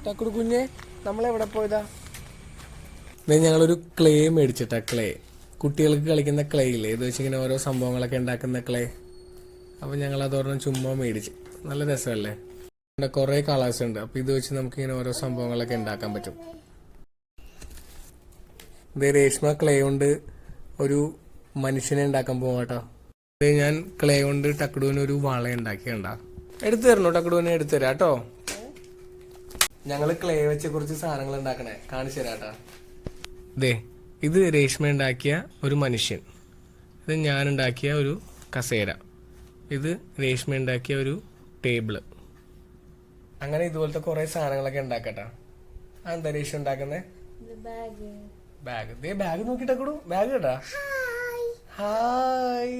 ടക്കുടു കുഞ്ഞെ നമ്മളെവിടെ പോയതാ? ഞങ്ങളൊരു ക്ലേ മേടിച്ചിട്ടാ. ക്ലേ, കുട്ടികൾക്ക് കളിക്കുന്ന ക്ലേ ഇല്ലേ, ഇത് വെച്ചിങ്ങനെ ഓരോ സംഭവങ്ങളൊക്കെ ഉണ്ടാക്കുന്ന ക്ലേ. അപ്പം ഞങ്ങൾ അതോർണം ചുമ്മാ മേടിച്ച്. നല്ല രസമല്ലേ? കുറേ കളേഴ്സ് ഉണ്ട്. അപ്പം ഇത് വെച്ച് നമുക്കിങ്ങനെ ഓരോ സംഭവങ്ങളൊക്കെ ഉണ്ടാക്കാൻ പറ്റും. ഇത് രേഷ്മ ക്ലേ കൊണ്ട് ഒരു മനുഷ്യനെ ഉണ്ടാക്കാൻ പോവാട്ടോ. ഇത് ഞാൻ ക്ലേ കൊണ്ട് ടക്കുടുവിന് ഒരു വള ഉണ്ടാക്കിയണ്ട. എടുത്തു തരണോ ടക്കുടുവിനെ? എടുത്തു തരാം കേട്ടോ. ഞങ്ങള് ക്ലേ വെച്ച് കുറച്ച് സാധനങ്ങൾ ഉണ്ടാക്കണേ, കാണിച്ചു തരാട്ടാ. ദേ, ഇത് രേഷ്മ ഉണ്ടാക്കിയ ഒരു മനുഷ്യൻ, ഇത് ഞാൻ ഉണ്ടാക്കിയ ഒരു കസേര, ഇത് രേഷ്മ ഉണ്ടാക്കിയ ഒരു ടേബിള്. അങ്ങനെ ഇതുപോലത്തെ കുറെ സാധനങ്ങളൊക്കെ ഉണ്ടാക്കട്ടാ. എന്താ രേഷ്മ ഉണ്ടാക്കുന്നേ? ബാഗ്. ദേ ബാഗ് നോക്കിട്ടൂടൂ. ബാഗ് കേട്ടാ. ഹായ്.